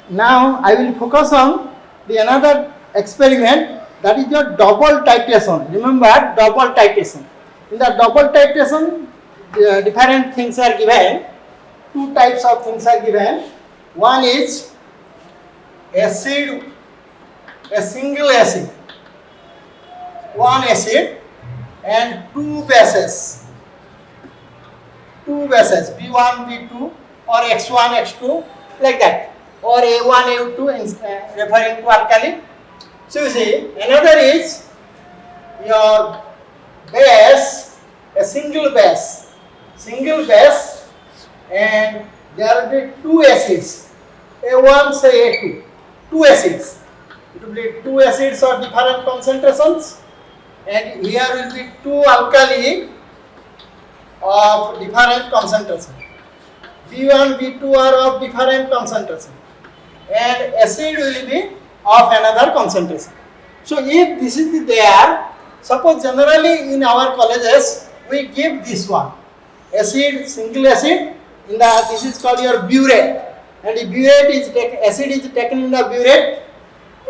Now I will focus on the another experiment, that is your double titration. Remember double titration. In the double titration, different things are given. Two types of things are given. One is acid, a single acid, one acid and two bases, B1, B2 or X1, X2, like that, or A1, A2 referring to alkali. So you see, another is your base, a single base, and there will be two acids, A1 say A2, two acids. It will be two acids of different concentrations, and here will be two alkali of different concentration. B1, B2 are of different concentration, and acid will be of another concentration. So if this is there, suppose generally in our colleges we give this one, acid, single acid, in the, this is called your burette, and the burette is acid is taken in the burette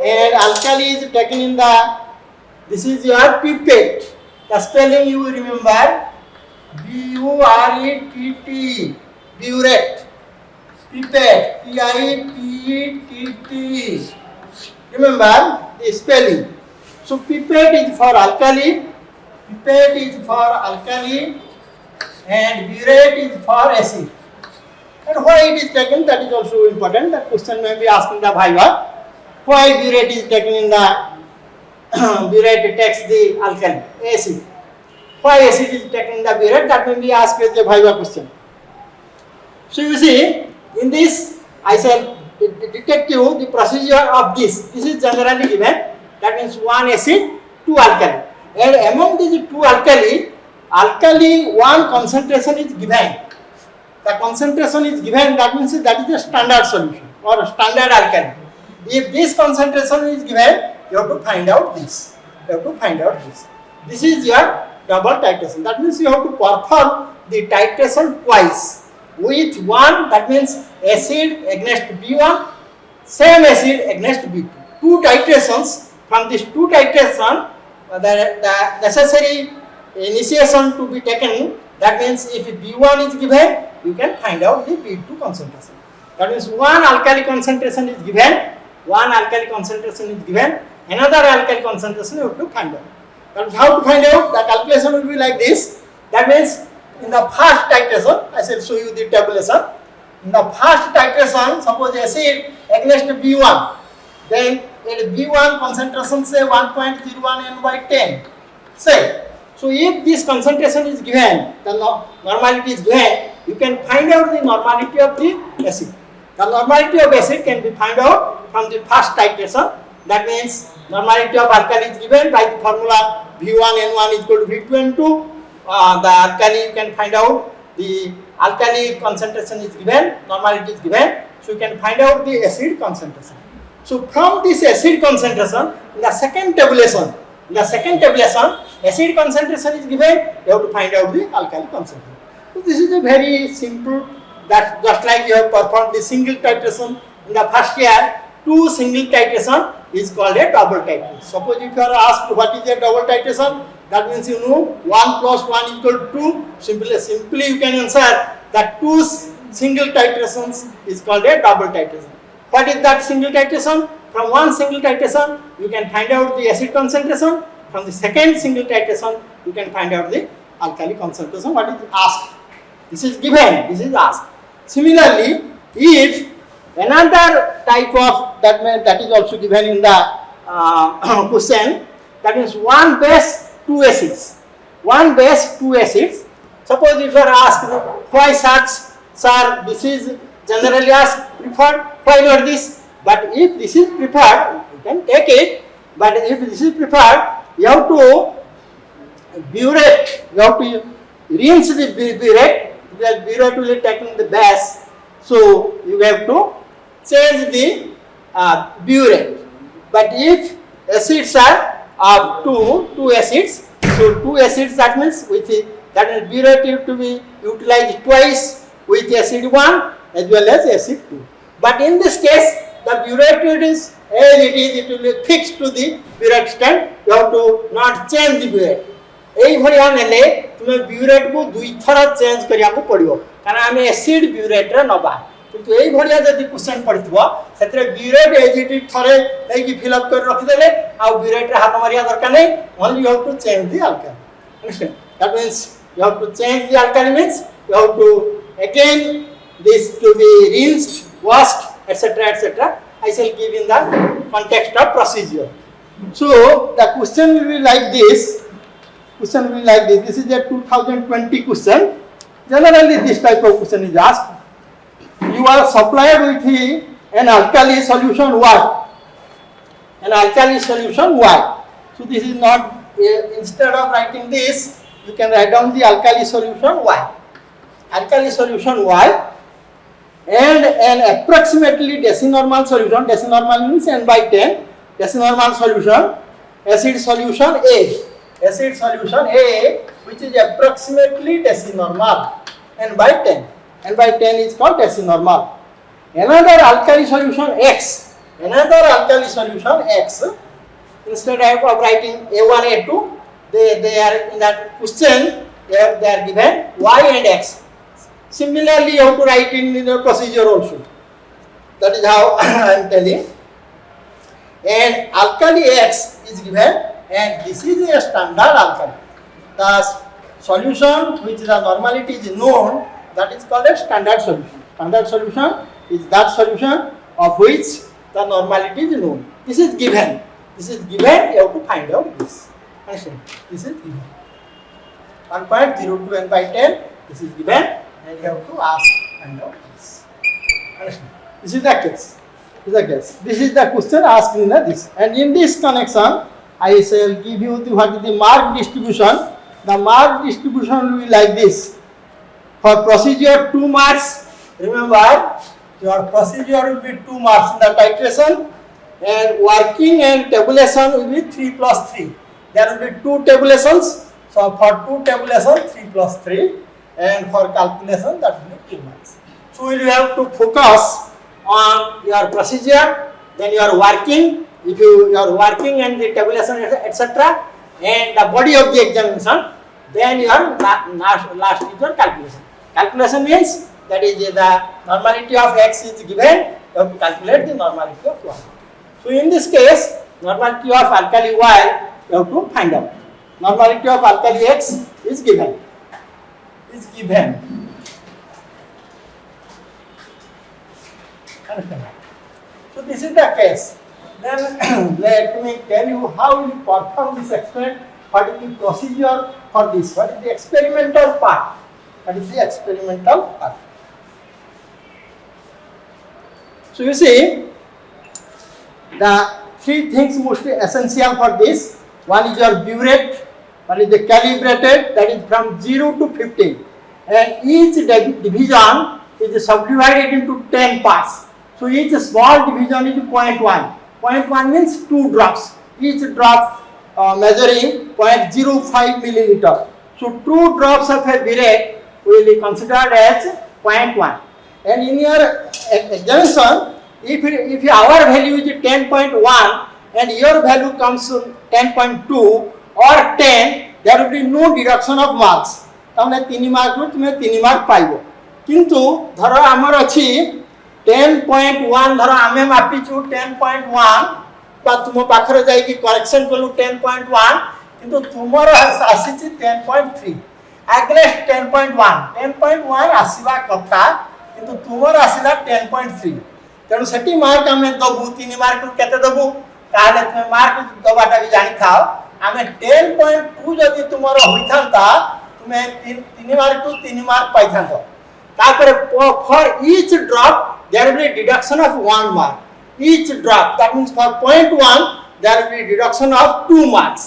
and alkali is taken in the, this is your pipette. The spelling you will remember, B-U-R-E-T-T, burette, pipette, P-I-P-E-T-T. Remember the spelling. So pipette is for alkali, and burette is for acid. And why it is taken, that is also important. That question may be asked in the Viva. Why burette is taken in the burette takes the alkali, acid. Why acid is taken in the burette, that may be asked as a Viva question. So you see, in this I shall dictate you the procedure of this. This is generally given. That means one acid, two alkali. And among these two alkali, one concentration is given. The concentration is given, that means that is a standard solution or a standard alkali. If this concentration is given, you have to find out this. This is your double titration. That means you have to perform the titration twice. With one, that means acid against B1, same acid against B2. Two titrations. From these two titration, the necessary initiation to be taken. That means if B1 is given, you can find out the B2 concentration. That means one alkali concentration is given, another alkali concentration you have to find out. That is how to find out. The calculation will be like this. That means in the first titration, I shall show you the tabulation. In the first titration, suppose acid against B1, then at B1 concentration say 1.01 N by 10. Say, so if this concentration is given, the normality is given, you can find out the normality of the acid. The normality of acid can be found out from the first titration. That means normality of alkali is given by the formula V1 N1 is equal to V2 N2. The alkali you can find out, the alkali concentration is given, normality is given, so you can find out the acid concentration. So from this acid concentration, in the second tabulation, acid concentration is given, you have to find out the alkali concentration. So this is a very simple, that just like you have performed the single titration in the first year, two single titration is called a double titration. Suppose if you are asked what is a double titration, that means you know 1 plus 1 equal to 2. Simply you can answer that two single titrations is called a double titration. What is that single titration? From one single titration, you can find out the acid concentration. From the second single titration, you can find out the alkali concentration. What is asked? This is given, this is asked. Similarly, if another type of that is also given in the question, that means one base, two acids. Suppose if you are asked why such, sir, this is generally asked preferred, why not this? But if this is preferred, you can take it. But if this is preferred, you have to burette, you have to rinse the burette, because burette will be taking the base. So you have to change the burette. But if acids are two acids, so two acids, that means burette is to be utilized twice with acid 1 as well as acid 2. But in this case, the burette it is as it is, it will be fixed to the burette stand. You have to not change the burette. এই ভলিয়া নেলে তুমি burette কু দুই থর change করিয়াকু পড়িব, কারণ আমি acid burette রে নবা। কিন্তু এই ভলিয়া যদি কোশ্চেন পড়িথিব সেতরে বিউরেট এজিটি থরে এইকি ফিল আপ করে রাখি দেলে আর বিউরেট রে হাত মারিয়া দরকার নাই, only you have to change the alkali. Understand? That means you have to change the alkali, means you have to again this to be rinsed, washed, etc., etc. I shall give in the context of procedure. So the question will be like this. Question will be like this. This is a 2020 question. Generally, this type of question is asked. You are supplied with an alkali solution Y. An alkali solution Y. So this is not, instead of writing this, you can write down the alkali solution Y. Alkali solution Y and an approximately decinormal solution. Decinormal means n by 10. Decinormal solution. Acid solution A. Acid solution A, which is approximately decinormal, n by 10. N by 10 is called decinormal. Another alkali solution X. Another alkali solution X. Instead of writing A1, A2, they are in that question, they are given Y and X. Similarly, you have to write in the procedure also. That is how I am telling. And alkali X is given, and this is a standard alkali. The solution which the normality is known, that is called a standard solution. Standard solution is that solution of which the normality is known. This is given. This is given, you have to find out this. Understand? This is given. 1.02 n by 10, this is given, and you have to ask, find out this. Understand? This is the case. This is the case. This is the question asked in this. And in this connection, I shall give you the, what is the mark distribution. The mark distribution will be like this. For procedure 2 marks, remember your procedure will be 2 marks in the titration, and working and tabulation will be 3 plus 3. There will be 2 tabulations. So for 2 tabulation 3 plus 3, and for calculation that will be 2 marks. So you will have to focus on your procedure, then your working. If you are working and the tabulation, etc., and the body of the examination, then your last is your calculation. Calculation means that is the normality of X is given, you have to calculate the normality of Y. So in this case, normality of alkali Y you have to find out. Normality of alkali X is given. Is given. So this is the case. Then let me tell you how we perform this experiment. What is the procedure for this? What is the experimental part? What is the experimental part? So you see, the 3 things most essential for this. One is your burette, one is the calibrated, that is from 0 to 15. And each division is subdivided into 10 parts. So each small division is 0.1. 0.1 means 2 drops. Each drop measuring 0.05 milliliter. So 2 drops of a burette will be considered as 0.1. And in your examination, if our value is 10.1 and your value comes to 10.2 or 10, there will be no deduction of marks. তাহলে 3 mark রু তুমি 3 mark পাইব। কিন্তু ধর আমার আছে 10.1, ধর আমি মাপিছু 10.1 বা তুম পাখরে যাই কি করেকশন কলু 10.1, কিন্তু তোমার আসিছি 10.3 এগেনস্ট 10.1। 10.1 আসিবা কথা, কিন্তু তোমার আসিলা 10.3। তেণু সেটি মার্ক আমি দেবু 3 মার্ক কেতে দেবু, তাহলে তুমি মার্ক দেবাটা বি জানি থাও। আমি 10.2 যদি তোমার হইথান্তা, তুমি 3 মার্ক 3 মার্ক পাইথান্ত। তারপরে for each drop there will be deduction of 1 mark. Each drop, that means for 0.1 there will be deduction of 2 marks.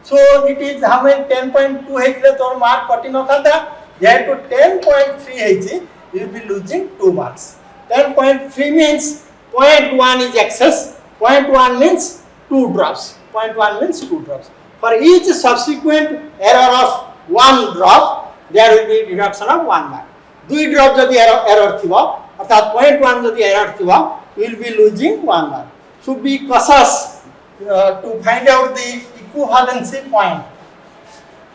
So it is how many 10.2 heitle tor mark kati no thanta, there to 10.3 heichi, you will be losing 2 marks. 10.3 means 0.1 is excess, 0.1 means 2 drops. 0.1 means 2 drops. For each subsequent error of 1 drop, there will be deduction of 1 mark. 2 drop যদি error thibo, अर्थात 0.1 যদি error थिबा you will be losing 1 mark. So be cautious to find out the equivalency point.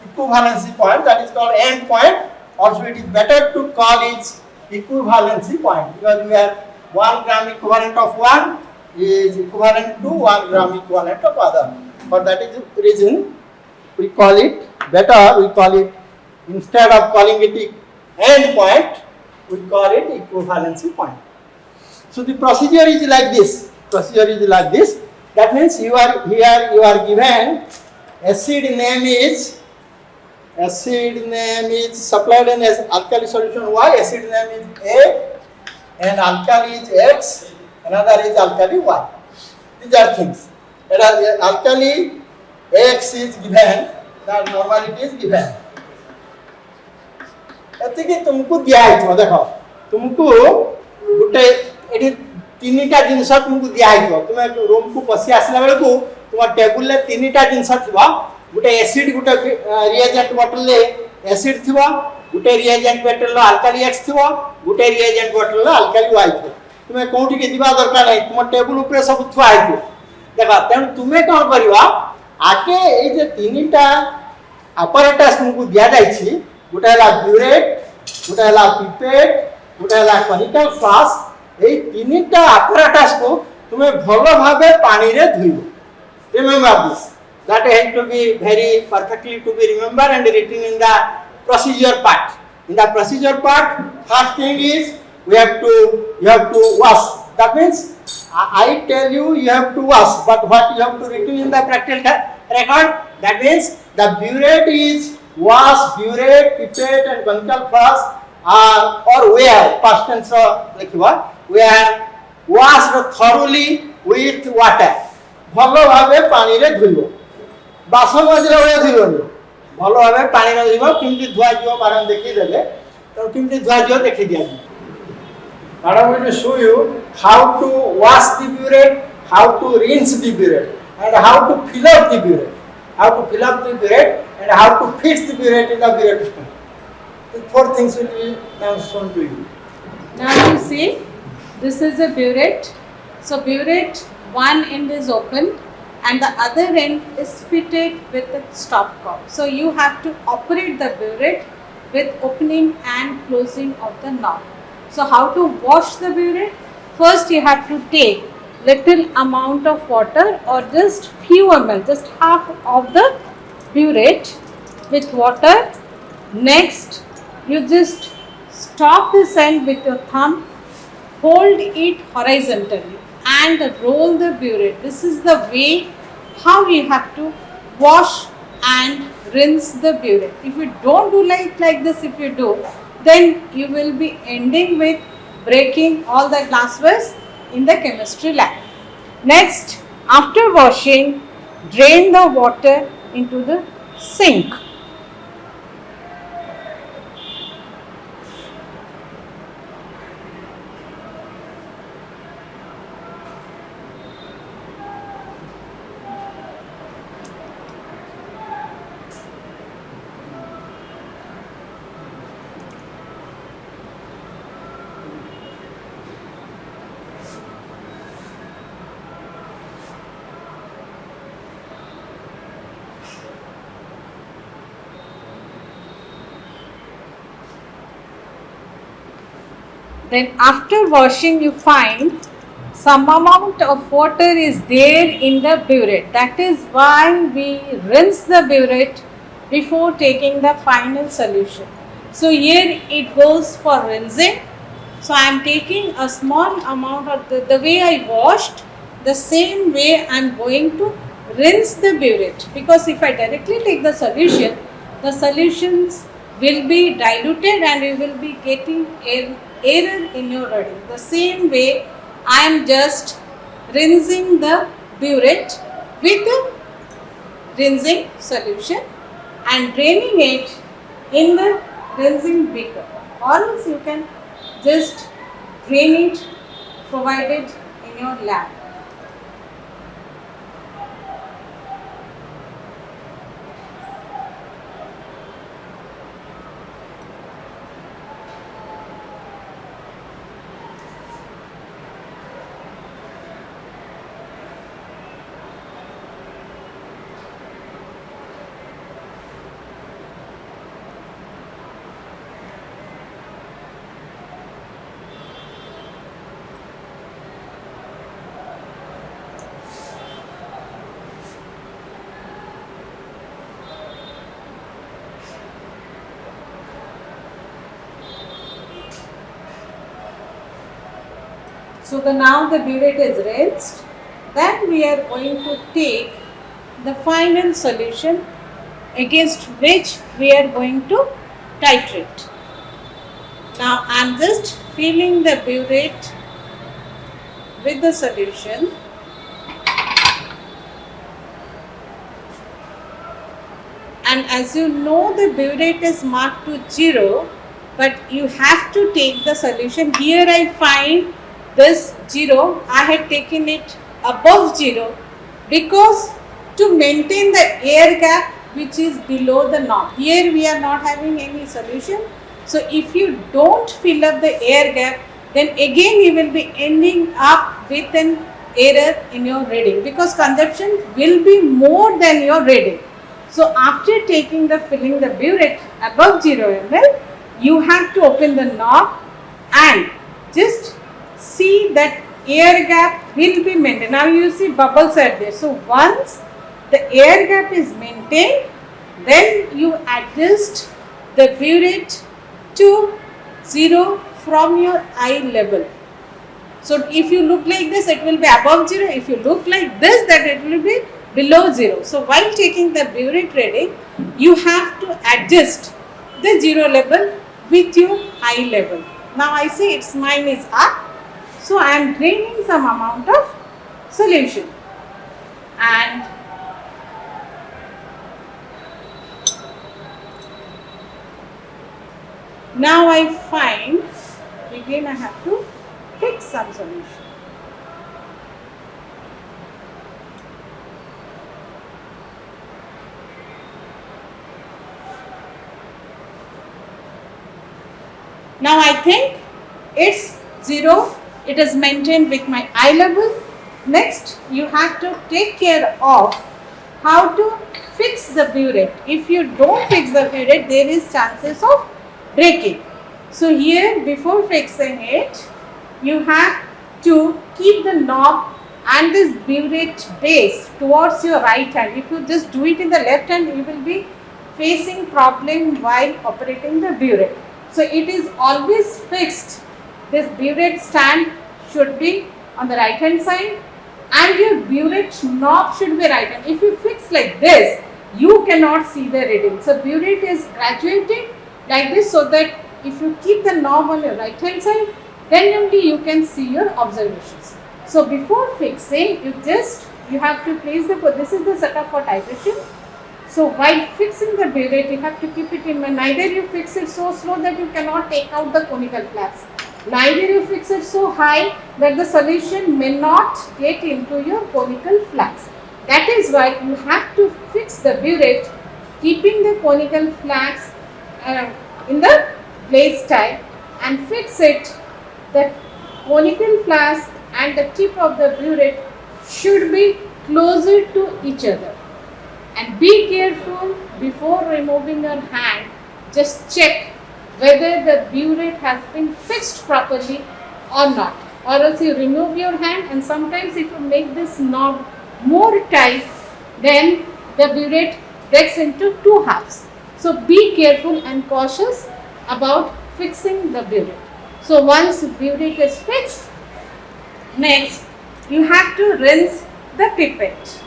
Equivalency point, that is called end point. Also it is better to call it equivalency point because we have 1 gram equivalent of 1 is equivalent to 1 gram equivalent of other. For that is reason we call it better, we call it, instead of calling it end point, we call it equivalency point. So the procedure is like this. Procedure is like this. That means you are here, you are given acid name is supplied in as alkali solution Y, acid name is A, and alkali is X, another is alkali Y. These are things. Alkali X is given, the normality is given. ଏତିକି ତୁମକୁ ଦିଆହେଇଥିବ ଦେଖ ତୁମକୁ ଗୋଟେ ଏଠି ତିନିଟା ଜିନିଷ ତୁମକୁ ଦିଆହେଇଥିବ ତୁମେ ରୁମକୁ ପଶି ଆସିଲା ବେଳକୁ ତୁମ ଟେବୁଲରେ ତିନିଟା ଜିନିଷ ଥିବ ଗୋଟେ ଏସିଡ ଗୋଟେ ରିଏଜେଣ୍ଟ ବଟଲରେ ଏସିଡ ଥିବ ଗୋଟେ ରିଏଜେଣ୍ଟ ବଟଲରେ ଆଲକାଲି ଏକ୍ସ ଥିବ ଗୋଟେ ରିଏଜେଣ୍ଟ ବଟଲରେ ଆଲକାଲି ୱାଇ ଥିବ ତୁମେ କୋଉଠିକି ଯିବା ଦରକାର ନାହିଁ ତୁମ ଟେବୁଲ ଉପରେ ସବୁ ଥୁଆ ହେଇଥିବ ଦେଖ ତେଣୁ ତୁମେ କ'ଣ କରିବ ଆଗେ ଏଇ ଯେ ତିନିଟା ଆପରାଟସ୍ ତୁମକୁ ଦିଆଯାଇଛି ଗୋଟେ ହେଲା ବ୍ୟୁରେଟ୍ ଗୋଟେ ହେଲା ପିପେଟ୍ ଗୋଟେ ହେଲା କନିକାଲ ଫ୍ଲାସ୍କ এই তিনিটা apparatus তুমি ভালোভাবে পানিরে ধুইব remember this that has to be very perfectly to be remembered and written in the procedure part. In the procedure part, first thing is you have to wash. That means I tell you have to wash, but what you have to written in the practical record, that means the burette is wash, burette, pipette and conical flask or where past tense likhiba, we are washed thoroughly with water. ভালো ভাবে পানিরে ধুইব বাসন মাজিলা ভলিয়া ধুইবনি ভালো ভাবে পানিরে ধুইব কেমতি ধোয়া ଯିବ madam ଦେଖି ଦେଲେ ତ କେମତି ଧୋଆ ଯିବ ଦେଖି ଦିଆଯିବ madam will show you how to wash the burette, how to rinse the burette and how to fill up the burette, and how to fix the burette in the burette system. The four things will be now shown to you. Now you see, this is a burette. So burette, one end is open and the other end is fitted with a stopcock. So you have to operate the burette with opening and closing of the knob. So how to wash the burette? First you have to take little amount of water or just few ml, just half of the burette with water. Next you just stop this end with your thumb, hold it horizontally and roll the burette. This is the way how you have to wash and rinse the burette. If you don't do like this, if you do, then you will be ending with breaking all the glassware in the chemistry lab. Next, after washing, drain the water into the sink. Then after washing you find some amount of water is there in the burette. That is why we rinse the burette before taking the final solution. So here it goes for rinsing. So I am taking a small amount of the way I washed, the same way I am going to rinse the burette, because if I directly take the solution, the solutions will be diluted and you will be getting error in your reading. The same way I am just rinsing the burette with the rinsing solution and draining it in the rinsing beaker, or else you can just drain it provided in your lab. So now the burette is rinsed. Then we are going to take the final solution against which we are going to titrate. Now I am just filling the burette with the solution. And as you know, the burette is marked to 0, but you have to take the solution. Here I find this 0, I had taken it above 0 because to maintain the air gap which is below the knob. Here we are not having any solution. So if you don't fill up the air gap, then again you will be ending up with an error in your reading because consumption will be more than your reading. So after taking the filling the burette above 0 ml, you have to open the knob and just see that air gap will be maintained. Now you see bubbles are there. So once the air gap is maintained, then you adjust the burette to 0 from your eye level. So if you look like this, it will be above 0. If you look like this, that it will be below 0. So while taking the burette reading, you have to adjust the 0 level with your eye level. Now I see its mine is up. So I am draining some amount of solution. And now I find again I have to take some solution. Now I think it's 0, it is maintained with my eye level. Next you have to take care of how to fix the burette. If you don't fix the burette, there is chances of breaking. So here before fixing it, you have to keep the knob and this burette base towards your right hand. If you just do it in the left hand, you will be facing problem while operating the burette. So it is always fixed. This burette stand should be on the right hand side and your burette knob should be right hand. If you fix like this, you cannot see the reading. So burette is graduated like this so that if you keep the knob on your right hand side, then only you can see your observations. So before fixing, you have to place this is the setup for titration. So while fixing the burette, you have to keep it in mind. Neither you fix it so slow that you cannot take out the conical flaps. Neither you fix it so high that the solution may not get into your conical flaps. That is why you have to fix the burette, keeping the conical flaps in the place type and fix it. The conical flaps and the tip of the burette should be closer to each other. And be careful before removing your hand. Just check whether the burette has been fixed properly or not. Or else you remove your hand, and sometimes if you make this knob more tight, then the burette breaks into two halves. So be careful and cautious about fixing the burette. So once the burette is fixed, next you have to rinse the pipette.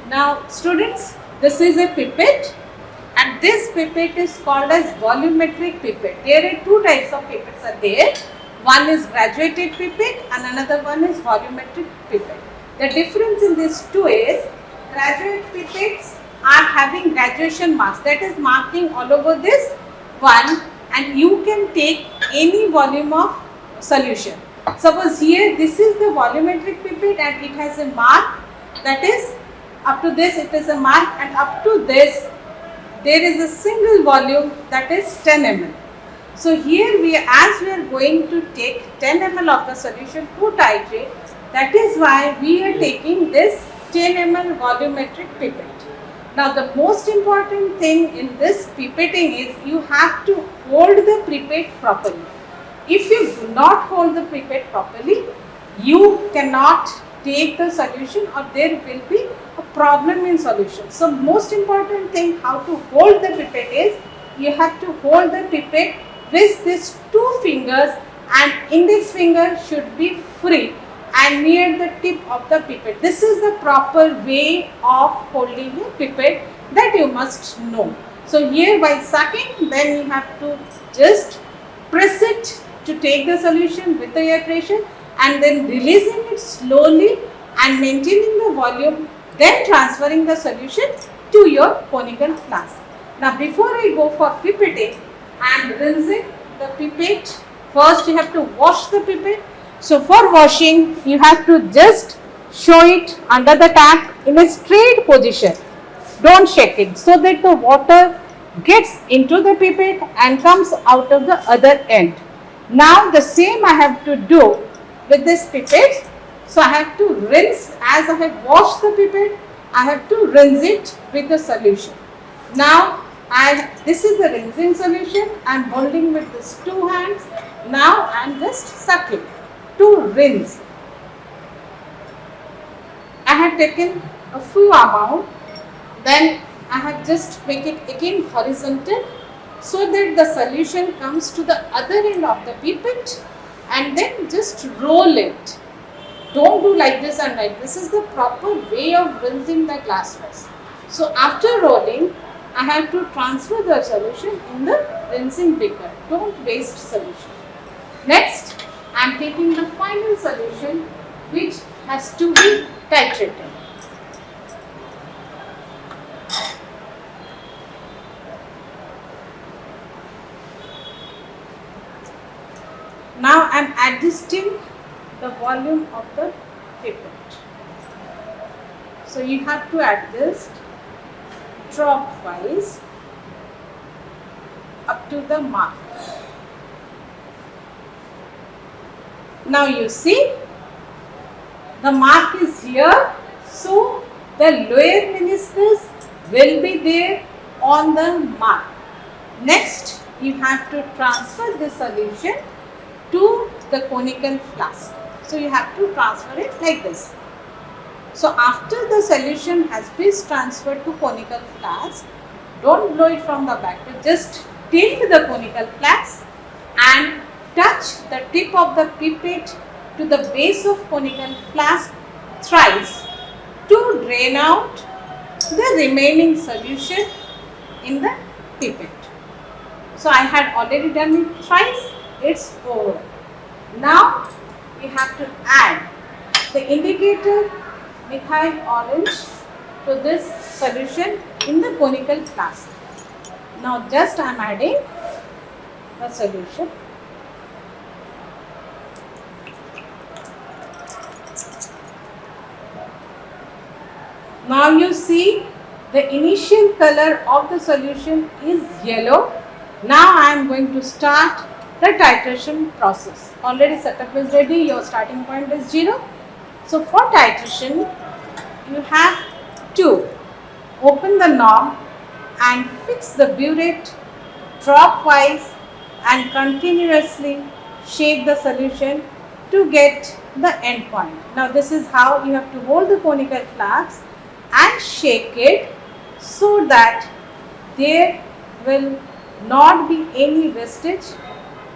Now students, this is a pipette and this pipette is called as volumetric pipette. There are two types of pipettes are there. One is graduated pipette and another one is volumetric pipette. The difference in these two is graduate pipettes are having graduation marks, that is marking all over this one, and you can take any volume of solution. Suppose here this is the volumetric pipette and it has a mark, that is up to this it is a mark, and up to this there is a single volume, that is 10 ml. So here as we are going to take 10 ml of the solution to titrate, that is why we are taking this 10 ml volumetric pipette. Now the most important thing in this pipetting is you have to hold the pipette properly. If you do not hold the pipette properly, you cannot take the solution or there will be a problem in solution. So most important thing how to hold the pipette is you have to hold the pipette with these two fingers and index finger should be free and near the tip of the pipette. This is the proper way of holding a pipette that you must know. So here by sucking, then you have to just press it to take the solution with the air pressure and then releasing it slowly and maintaining the volume, then transferring the solution to your conical flask. Now before I go for pipetting and rinsing the pipette, first you have to wash the pipette. So for washing, you have to just show it under the tap in a straight position. Don't shake it so that the water gets into the pipette and comes out of the other end. Now the same I have to do with this pipette. So I have to rinse, as I have washed the pipette, I have to rinse it with the solution. Now this is the rinsing solution. I am holding with these two hands. Now I am just sucking to rinse. I have taken a few amount, then I have just make it again horizontal so that the solution comes to the other end of the pipette and then just roll it. Don't do like this and like this. Is the proper way of rinsing the glassware. So after rolling, I have to transfer the solution in the rinsing beaker. Don't waste solution. Next, I am taking the final solution which has to be titrated. Now I am adjusting the volume of the pipette. So you have to adjust drop wise up to the mark. Now you see the mark is here, so the lower meniscus will be there on the mark. Next, you have to transfer the solution to the conical flask. So you have to transfer it like this. So after the solution has been transferred to conical flask, don't blow it from the back. Just tilt the conical flask and touch the tip of the pipette to the base of conical flask thrice to drain out the remaining solution in the pipette. So I had already done it thrice. It's over. Now we have to add the indicator methyl orange to this solution in the conical flask. Now just I am adding the solution. Now you see the initial color of the solution is yellow. Now I am going to start the titration process. Already setup is ready, your starting point is 0. So for titration, you have to open the knob and fix the burette drop wise and continuously shake the solution to get the end point. Now this is how you have to hold the conical flask and shake it so that there will not be any wastage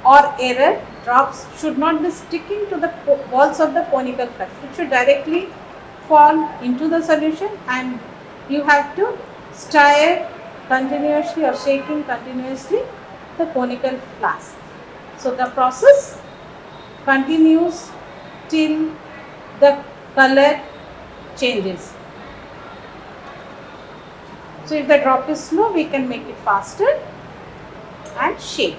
or error. Drops should not be sticking to the walls of the conical flask. It should directly fall into the solution and you have to stir continuously or shaking continuously the conical flask. So the process continues till the color changes. So if the drop is slow, we can make it faster and shake.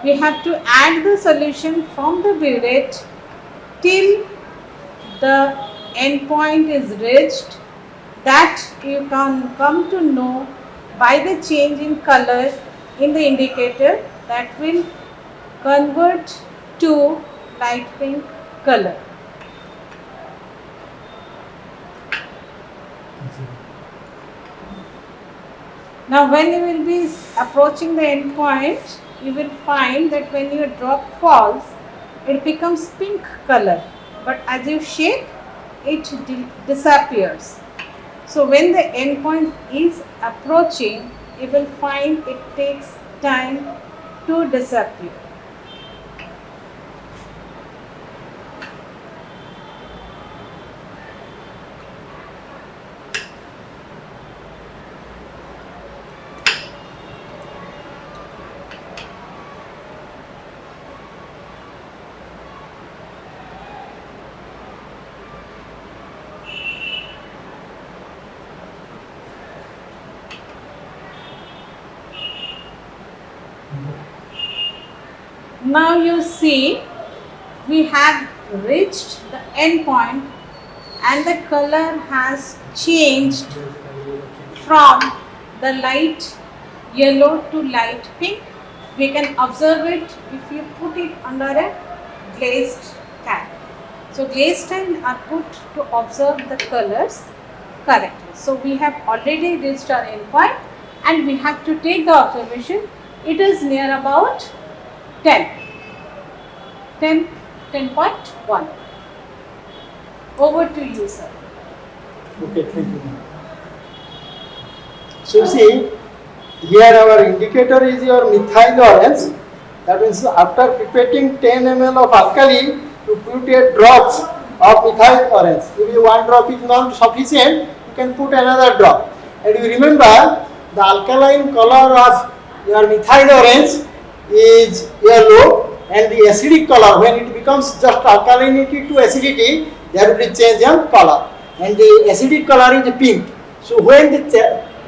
We have to add the solution from the burette till the endpoint is reached, that you can come to know by the change in color in the indicator that will convert to light pink color. Now when you will be approaching the end point, you will find that when your drop falls, it becomes pink color, but as you shake, it disappears. So when the end point is approaching, you will find it takes time to disappear. Now you see we have reached the end point and the color has changed from the light yellow to light pink. We can observe it if you put it under a glazed can. So glazed can are put to observe the colors correctly. So we have already reached our end point and we have to take the observation. It is near about 10.1. Over to you, sir. Okay, thank you. So you see, here our indicator is your methyl orange. That means after pipetting 10 ml of alkali, you put a drops of methyl orange. If one drop is not sufficient, you can put another drop. And you remember the alkaline color of your methyl orange is yellow, and the acidic color, when it becomes just alkalinity to acidity, there will be change in color, and the acidic color is pink. So when the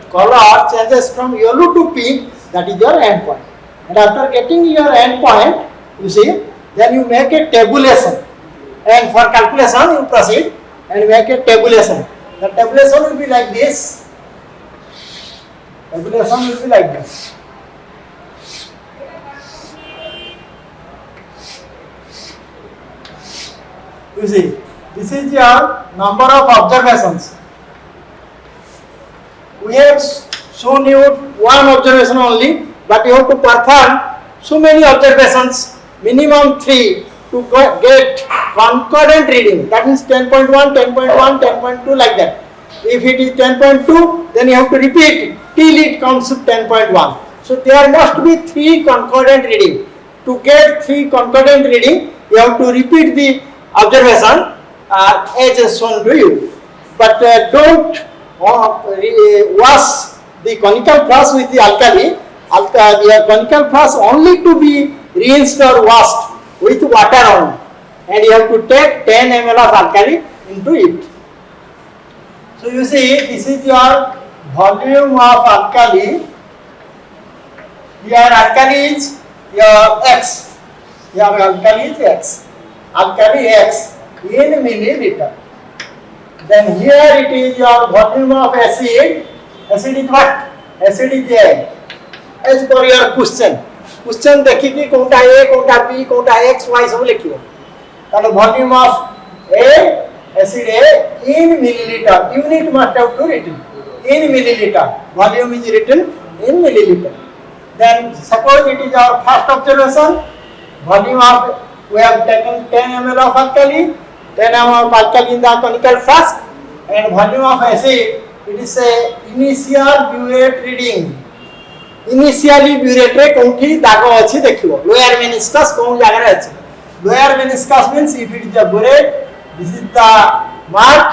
color changes from yellow to pink, that is your end point. And after getting your end point, you see, then you make a tabulation, and for calculation you proceed and make a tabulation. The tabulation will be like this. Tabulation will be like this. You see, this is your number of observations. We have shown you one observation only, but you have to perform so many observations, minimum 3, to get concordant reading. That means 10.1, 10.1, 10.2, like that. If it is 10.2, then you have to repeat till it comes to 10.1. So there must be 3 concordant reading. To get 3 concordant reading, you have to repeat the observation as shown to you. But don't wash the conical flask with the alkali. Your conical flask only to be rinsed or washed with water only, and you have to take 10 ml of alkali into it. So you see, this is your volume of alkali. Your alkali is your X. Your alkali is X. Alkali X in milliliter. Then here it is your volume of acid. Acid is what? Acid is A. As per your question. Question देखिए कौनटा A, कौनटा B, कौनटा X, Y सब लिखिए. तालो volume of A, acid A in milliliter. Unit must have to written in milliliter. Volume is written in milliliter. Then suppose it is our first observation. Volume of, we have taken 10 ml of alkali, 10 ml of alkali in the conical flask, and volume of acid, it is a initial burette reading. Initially burette रे कोठी दाग अछि देखिबो. Lower meniscus कोन जगह रे अछि. Lower meniscus means if it is a burette, this is the mark.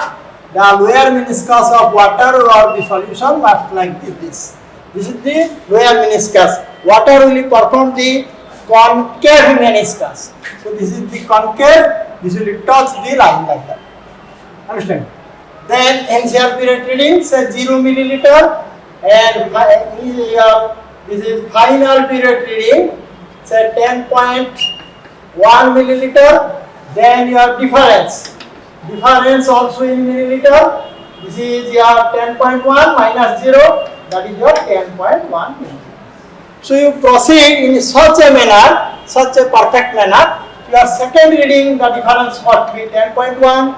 The lower meniscus of water or the solution must like this. This is the lower meniscus. Water will perform the concave meniscus. So this is the concave. This will touch the line like that. Understand? Then initial burette reading say 0 milliliter, and this is final burette reading say 10.1 milliliter. Then your difference difference also in milliliter. This is your 10.1 minus 0, that is your 10.1 milliliter. So you proceed in such a manner, such a perfect manner. Your second reading, the difference must be 10.1.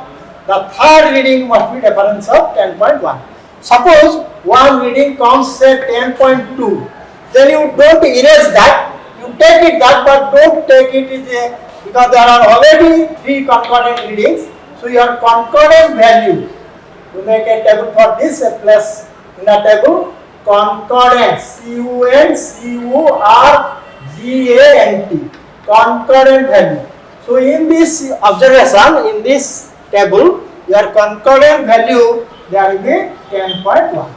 The third reading must be difference of 10.1. Suppose one reading comes say 10.2, then you don't erase that. You take it that, but don't take it because there are already 3 concordant readings. So your concordant value, you make a table for this, a plus in the table concordant, CONCORDANT, concordant value. So in this observation, in this table, your concordant value there will be 10.1.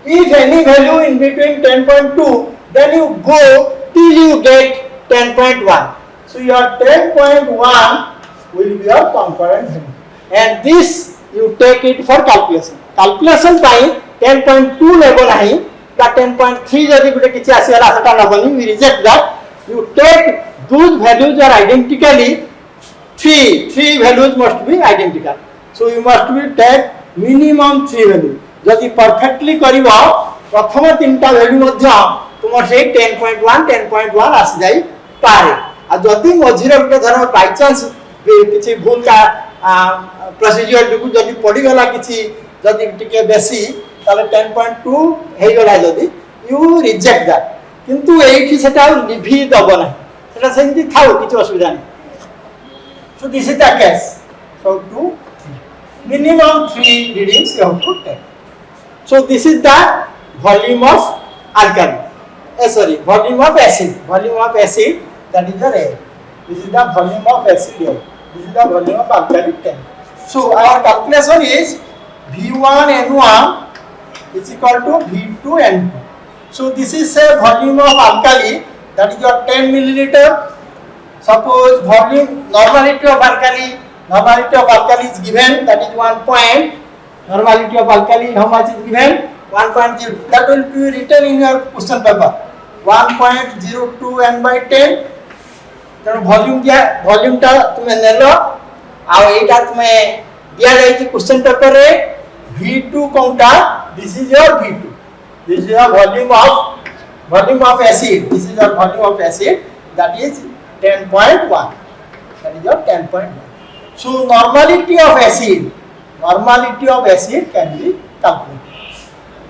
If any value in between 10.2, then you go till you get 10.1. So your 10.1 will be your concordant value, and this you take it for calculation. Calculation by 10.2 level nahi, the 10.3 jodi gute kichi asiyala seta nabani, we reject that. You take those values are identically three values must be identical. So you must be take minimum 3 value. जदि perfectly करिवो प्रथम 3टा value मध्य तुम से 10.1 10.1 आसी जाई पारे। आ जदि मझिरे गुटे धर by chance किछि भूल का प्रोसीजर जो जदि पड़ी गला किछि जदि टिके बेसी ताले 10.2 हे गला जदि यू रिजेक्ट दैट, किंतु एठी सेटा लिभि दबो ना, सेटा सेंति थाउ किछि असुविधा नै। So this is the case. So to minimum 3 readings you have to take. So this is the volume of alkali. Volume of acid. Volume of acid, that is the A. This is the volume of acid A. This is the volume of alkali 10. So our calculation is V1N1 is equal to V2N2. So this is a volume of alkali, that is your 10 milliliter. Suppose volume normality of alkali is given, that is 1 point. Normality of alkali, how much is given? 1.0. That will be written in your question paper. 1.02 n by 10. तेणु volume टा तुम्हें नेलो आ एटा तुम्हें दिया जाई question paper रे V2 Konta, this is your V2, this is your volume of acid, this is your volume of acid, that is 10.1, that is your 10.1. So normality of acid can be calculated.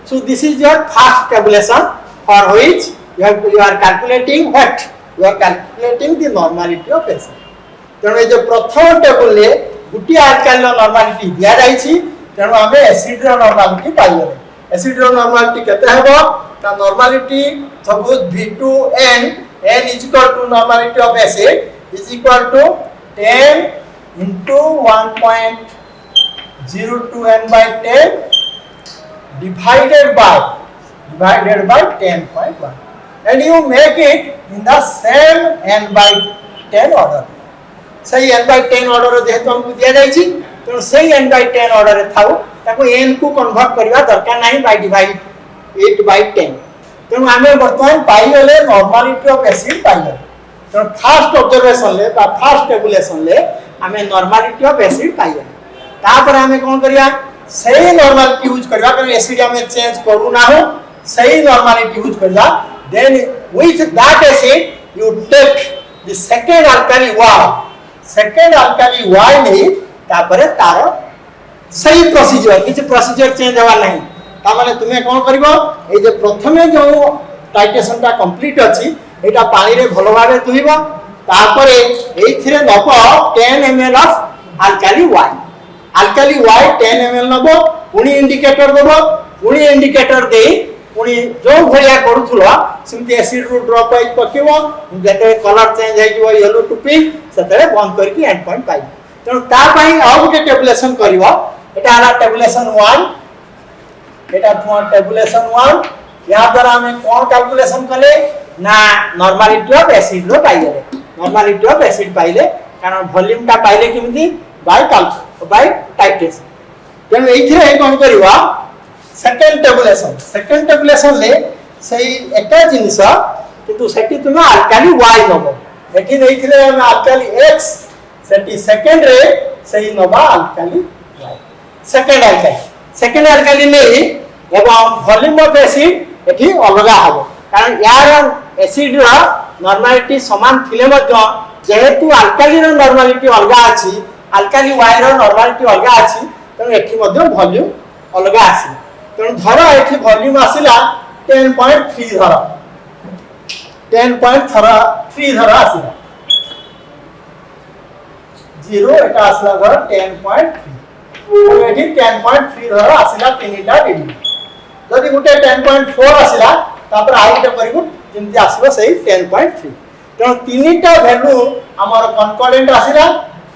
So this is your first tabulation for which you are calculating what? You are calculating the normality of acid. तेणु ये जो प्रथम table ले गुटी alkyl normality दिया जाई छी, तेणु हमें एसिड रो नॉर्मालिटी पाइबो। एसिड रो नॉर्मालिटी केते हेबो? ता normality suppose V2N, N is equal to normality of acid is equal to 10 into 1.02 n by 10 divided by 10.1, and you make it in the same n by 10 order. सही n by 10 order जेहेतु हमको दिया जाई छी, तो सही n by 10 order रे थाउ ताको n को कन्वर्ट करबा दरकार नाही by divide 8 by 10. तेणु आमे वर्तमान पाइले नॉर्मालिटी ऑफ एसिड पाइले। तेणु फर्स्ट ऑब्जर्वेशन ले बा फर्स्ट टेबुलेशन ले आमे नॉर्मालिटी ऑफ एसिड पाइले। तापर आमे कोन करिया सही नॉर्मालिटी यूज करबा, कारण एसिड आमे चेंज करू ना हो, सही नॉर्मालिटी यूज करबा। Then with that acid you take the second alkali Y नहीं, तापर तार सही प्रोसीजर, किछ प्रोसीजर चेंज हवा नहीं। ता माने तुमे कोन करबो, ए जे प्रथमे जो टाइट्रेशन टा कंप्लीट अछि एटा पानी रे भलो भाबे धुइबो, तापरे एथिरे नबो 10 ml of alkali Y 10 ml नबो, पुनी इंडिकेटर देबो, पुनी इंडिकेटर दे पुनी जो भलिया करूथुलो सिमती एसिड रो ड्रॉप वाइज पकेबो, जेते कलर चेंज हे जो येलो टू पिंक सेते बंद करके एंड पॉइंट पाइ। तेनु ता पई आउ के टेबुलेशन करिवो, एटा हला टेबुलेशन 1, एटा टेबुलेशन 1। या द्वारा हमें कोन कैलकुलेशन कले ना नॉर्मालिटी ऑफ एसिड रो पाइले, नॉर्मालिटी ऑफ एसिड पाइले, कारण वॉल्यूम ता पाइले किमती बाय टाइट्रेशन। तेनु एथिरे कोन करिवो सेकंड टेबुलेशन ले सही एका जिनिस, किंतु सेठी तुम अल्काली Y नबो, एठी नैथिले हम अल्काली X, सेठी सेकंड रे सही नबा अल्काली वाई सेकेंड अल्काली नहीं एवं वॉल्यूम ऑफ एसिड एठी अलगा हबो कारण यार एसिड रो नॉर्मलिटी समान थिले मध्य जेहेतु अल्काली रो नॉर्मलिटी अलगा अछि अल्काली वाई रो नॉर्मलिटी अलगा अछि त एठी मध्य वॉल्यूम अलगा आसी त धर एठी वॉल्यूम आसिला 10.3 धर 10.3 धर आसिला 0 एटा आसला धर 10.3 एठी 10.3 धर आसिला तीनटा रीडिंग जदि गुटे 10.4 आसिला तापर आ गुटे करिवु जेंति आसीबो सही 10.3 त तीनटा वैल्यू हमर कॉन्कॉर्डेंट आसिला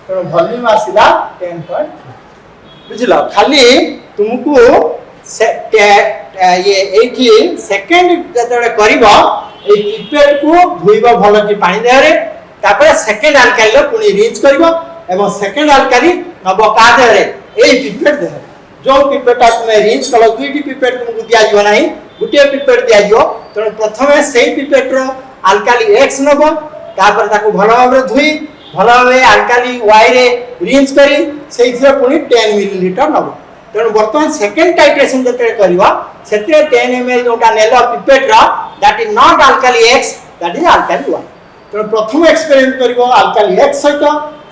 त वॉल्यूम आसिला 10.3 बुझिला खाली तुमको ये एठी सेकंड जतरे करिवो ए पिपेट को धुइबो भलो कि पानी देहरे तापर सेकंड अल्काली पुनी रिंच करिवो एवं सेकंड अल्काली नबो का देहरे ए पिपेट देहरे जो पिपेट तुमे रिंच कलो दुईटी पिपेट तुमको दिया जिवो नाही गुटे पिपेट दिया जिवो त प्रथमे सेही पिपेट रो अल्काली x नबो तापर ताको भलो भाबरे धुई भलो भाबरे अल्काली y रे रिंच करी सेही पुनी 10 मिलीलीटर नबो तेणु बर्तमान सेकेंड टाइट्रेशन जते करिवा सेते 10 ml जोटा नेलो पिपेट रा that is not alkali x that is alkali y तेणु प्रथम एक्सपेरिमेंट करिवो अल्काली x सहित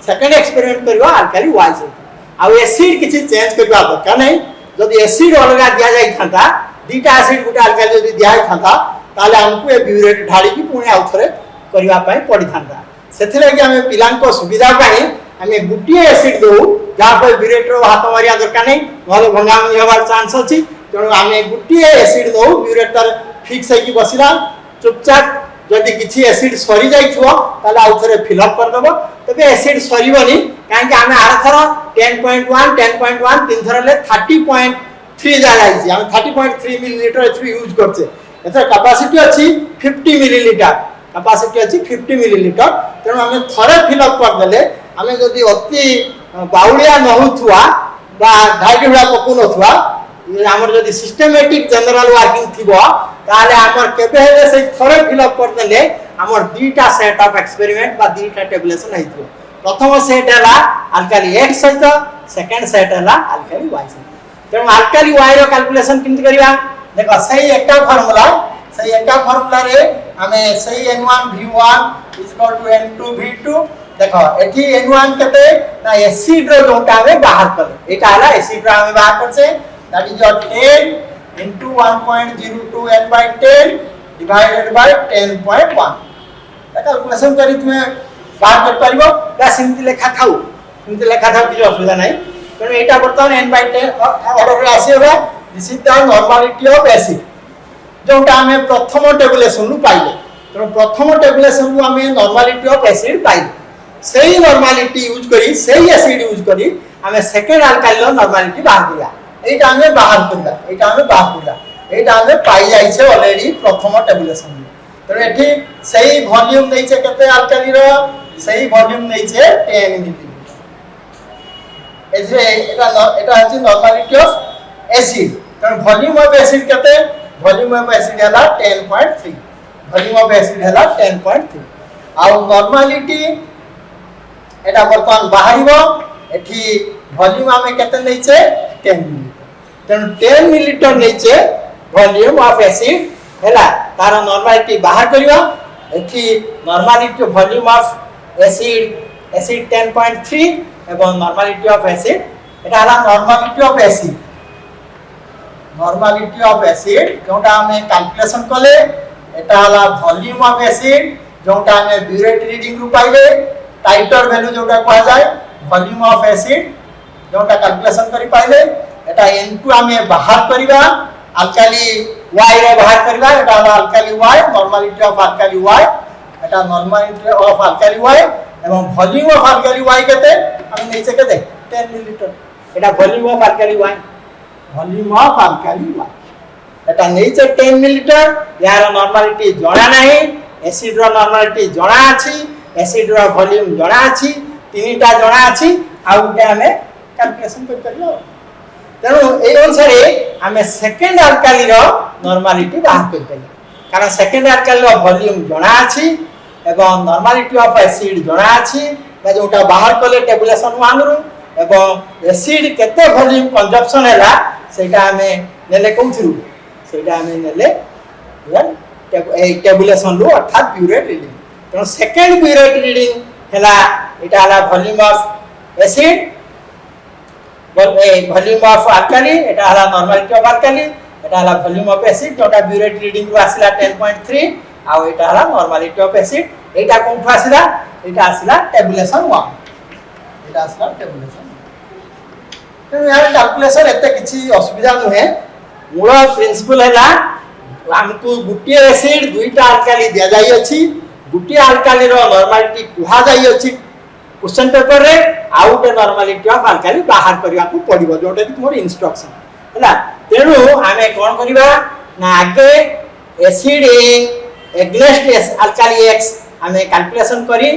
सेकेंड एक्सपेरिमेंट करिवो अल्काली y सहित आ एसिड किछि चेंज करबा दरकार नै जदि एसिड अलगा दिया जाई थांता दीटा एसिड गुटा अल्काली जदि दिया थांता ताले हमकु ए ब्यूरेट ढाली की पुणी आउथरे करिवा पई पड़ी थांता सेथे लागि हमें पिलांको सुविधा पई हमें गुटिए एसिड दो जहाँ पर ब्यूरेट रो हाथ मारिया दरकार नहीं नले भंगामी होबार चांस अछि तेणु हमें गुटिए एसिड दो ब्यूरेटर फिक्स है कि बसिला चुपचाप जदि किछि एसिड सरी जाइथो ताले आउथरे फिल अप कर देबो तबे एसिड सरीबनी काहे कि हमें आर थरो 10.1 तीन थर ले 30.3 जा जाइछि हम 30.3 मिलीलीटर एथि यूज करछे एथर कैपेसिटी अछि 50 मिलीलीटर कैपेसिटी अछि 50 मिलीलीटर तेणु हमें थरे फिल अप कर देले हमें जदि अति बाउलिया न होथुआ बा ढाईडुडा पकु नथुआ हमर जदि सिस्टमैटिक जनरल वर्किंग थिबो ताले हमर केबे हेले से थरे फिल अप कर देले हमर दीटा सेट ऑफ एक्सपेरिमेंट बा दीटा टेबुलेशन हेइथो प्रथम सेट हला अल्काली x सहित सेकंड सेट हला अल्काली y सहित तेणु अल्काली y रो कैलकुलेशन किंति करिवा देखो सही एकटा फार्मूला रे हमें सही n1v1 n2 v2 देखो एठी n1 केते ना एसिड रो जोटा हमें बाहर कर एटा हला एसिड रो हमें बाहर करछे that is 10 into 1.02 n/10 divided by 10.1 calculation करी तुमे बाहर कर परिबो बा सिंपल लेखा थाउ कि असुविधा नाही तेणु एटा बर्तमान n/10 ऑर्डर रे आसीबा this is the normality of acid जोटा हमें प्रथम टेबुलेशन रु पाइले तेणु प्रथम टेबुलेशन रु हमें नॉर्मलिटी ऑफ एसिड पाइले सही नॉर्मलिटी यूज करी सही एसिड यूज करी हमें सेकंड अल्काली रो नॉर्मलिटी बाहर करिया एटा हमें बाहर करिया एटा हमें पाई जाई छे ऑलरेडी प्रथम टेबुलेशन तेणु एठी सही वॉल्यूम नै छे केते अल्काली रो सही वॉल्यूम नै छे 10 millilitre AJ Etah हची normality of acid तेणु वॉल्यूम ऑफ एसिड केते वॉल्यूम ऑफ एसिड हला 10.3 वॉल्यूम ऑफ एसिड हला 10.3 आ नॉर्मलिटी एटा बर्तमान बाहरिबो एठी वॉल्यूम हमें केते नै छे 10 मिलीलीटर तेणु 10 मिलीलीटर नै छे वॉल्यूम ऑफ एसिड हैला तार नॉर्मलिटी बाहर करिवा एठी नॉर्मलिटी वॉल्यूम ऑफ एसिड 10.3 एवं नॉर्मलिटी ऑफ एसिड एटा हला नॉर्मलिटी ऑफ एसिड जोटा हमें कैलकुलेशन कले एटा हला वॉल्यूम ऑफ एसिड जोटा हमें ब्यूरेट रीडिंग रु पाइले टाइटर वैल्यू जोटा कहा जाए वॉल्यूम ऑफ एसिड जोटा कैलकुलेशन करि पाइले एटा n2 हमें बाहर करिवा अल्काली y रे बाहर करिवा एटा alkali y normality of alkali y Etah normality of alkali y एवं वॉल्यूम ऑफ अल्काली y केते हम नीचे केते 10 millilitre Etah volume of alkali y एटा नीचे 10 मिलीलीटर यार नॉर्मलिटी जणा नाही एसिड रो नॉर्मलिटी जणा अछि एसिड रो वॉल्यूम जणा अछि तीनटा जणा अछि आ उटे हमें कैलकुलेशन कर करियो तेणु ए अनुसार हमें सेकंड अल्काली रो नॉर्मलिटी बाहर कर करियो कारण सेकंड अल्काली रो वॉल्यूम जणा अछि एवं नॉर्मलिटी ऑफ एसिड जणा अछि जोटा बाहर कले टेबुलेशन 1 रु एवं एसिड केते वॉल्यूम कंजप्शन हैला सेटा हमें नेले कोथरू सेटा हमें नेले टेबुलेशन लो अर्थात ब्यूरेट रीडिंग तो सेकंड ब्यूरेट रीडिंग हैला एटा हला volume of acid volume of alkali एटा हला नॉर्मलिटी ऑफ अल्काली एटा हला वॉल्यूम ऑफ एसिड जोटा ब्यूरेट रीडिंग रो आसिला 10.3 आ एटा हला normality of acid Etah cone आसिला Etah आसिला tabulation 1 Etah आसिला tabulation तो यार कैलकुलेशन एते किछि असुविधा नहे मूल प्रिंसिपल हैला हमको गुटिया एसिड दुईटा अल्काली दिया जाई अछि गुटिया अल्काली रो नॉर्मलिटी कुहा जाई अछि क्वेश्चन पेपर रे आउट नॉर्मलिटी ऑफ अल्काली बाहर करिया को पड़िबो जोटा कि तुमर इंस्ट्रक्शन हैला तेनु आमे कोन करिबा ना आगे acid A against alkali x आमे कैलकुलेशन करी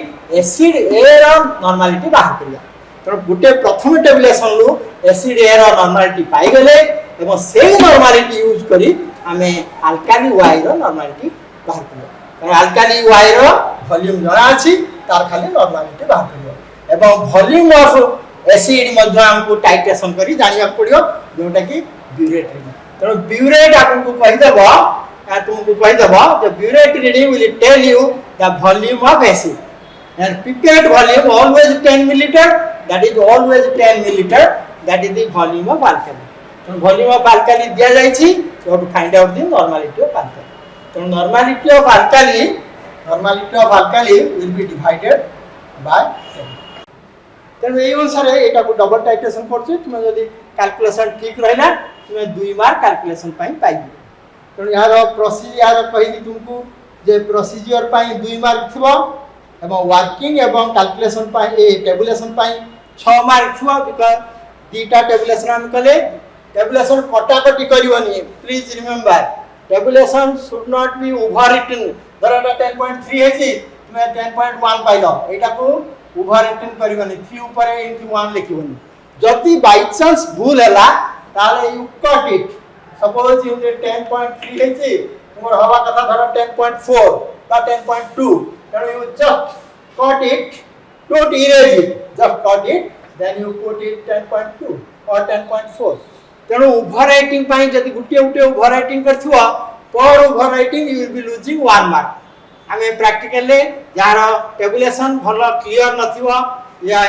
एसिड ए रो नॉर्मलिटी बाहर करिया तो गुटे प्रथम tabulation low acid A row normality पाई गेले एवं सेही नॉर्मलिटी यूज करी आमे अल्काली y रो नॉर्मलिटी बाहर करिया अल्काली y रो वॉल्यूम जणा अछि तार खाली नॉर्मलिटी बाहर करिया एवं वॉल्यूम ऑफ एसिड मध्ये हमको टाइट्रेशन करी जानिया पड़ियो जोटा कि ब्यूरेट रीडिंग तो ब्यूरेट आपको कहि देबो तुमको कहि देबो the burette reading will tell you the volume of acid and pipette volume always 10 milliliter that is always 10 milliliter that is the volume of alkali so volume of alkali दिया जाई छी so to find out the normality of alkali so normality of alkali will be divided by 10 तेणु एई अनुसार एटा को double titration करछ तुम जदी calculation ठीक रहला तुम 2 मार्क कैलकुलेशन पाई पाइबो तेणु यार प्रोसीजर कहि तुमको जे प्रोसीजर पाई 2 मार्क थिबो एवं वर्किंग एवं कैलकुलेशन पाई ए टेबुलेशन पाई 6 मार्क छुआ बिकॉज़ दीटा टेबुलेशन हम कले टेबुलेशन कटा कटी करिवनी please remember tabulation should not be overwritten धरटा 10.3 हेछि तुमे 10.1 पाइलो एटा को ओवर रिटन करिवनी 3 ऊपर इनटू 1 लिखिवनी जति बाय चांस भूल हैला ताले you cut it suppose you 10.3 हेछि तुमर हवा कथा धर 10.4 बा 10.2 then you just cut it, don't erase it, just cut it, then you put it 10.2 or 10.4. तेणु ओवरराइटिंग पाई जदि गुटे गुटे ओवरराइटिंग करथिवा पर overwriting you will be losing 1 mark आमे प्रैक्टिकल ले यार टेबुलेशन भलो क्लियर नथिवा या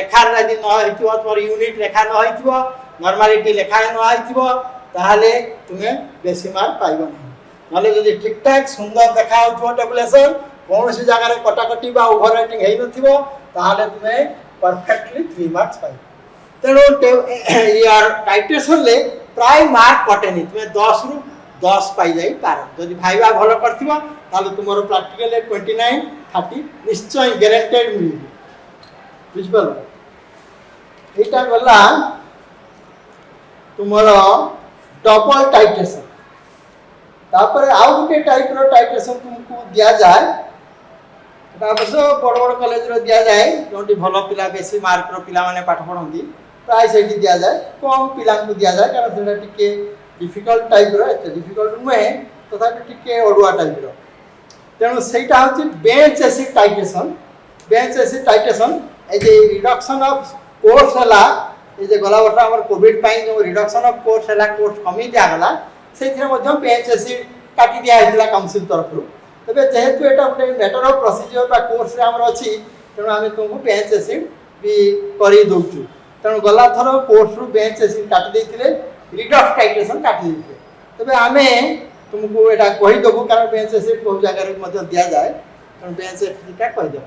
लेखा यदि न हिथिवा तोर यूनिट लेखा न हिथिवा नॉर्मलिटी लेखा न हिथिवा ताहाले तुमे बेसी मार्क पाइबो नहीं नले जदि ठीक ठाक सुंदर देखा होथो टेबुलेशन कोन सी जगह रे कटाकटी बा ओवरराइटिंग हेइ नथिबो ताहाले तुमे परफेक्टली 3 मार्क्स पाइ तेणु यार टाइट्रेशन ले प्राय मार्क कटेनी तुमे 10 रु 10 पाई जाई पार जदि भाईबा भलो करथिबो ताले तुमरो प्रैक्टिकल ले 29 30 निश्चय गारंटेड मिलिबो बुझबलो एटा गला तुमरो डबल टाइट्रेशन तापर आउ गुटे टाइप रो टाइट्रेशन तुमको दिया जाए अवश्य बड़ बड़ कॉलेज रो दिया जाए जोंटी भलो पिला बेसी मार्क रो पिला माने पाठ पढंदी प्राय सेठी दिया जाए कम पिला को दिया जाए कारण सेटा टिके डिफिकल्ट टाइप रो एते डिफिकल्ट नुहे तथापि टिके ओडुआ टाइप रो तेणु सेटा होची bench acid titration A J reduction of course हला ए जे गला वर्ष हमर कोविड पाई जो रिडक्शन ऑफ कोर्स हला कोर्स कमी दिया गला सेथिरे मध्ये बेंच एसिड काटी दिया हैला काउंसिल तरफ रो तबे जेहेतु एटा ଗୋଟେ मैटर ऑफ प्रोसीजर बा कोर्स रे हमर अछि तेणु आमे तुमको बेंच एसिड भी करी दोछु तेणु गला थरो कोर्स रो बेंच एसिड काटी देथिले रिडक्स टाइट्रेशन काटी देथिले तबे आमे तुमको एटा कहि दबो कारण बेंच एसिड बहुत जगह रे मध्ये दिया जाए तेणु बेंच एसिड का कहि दबो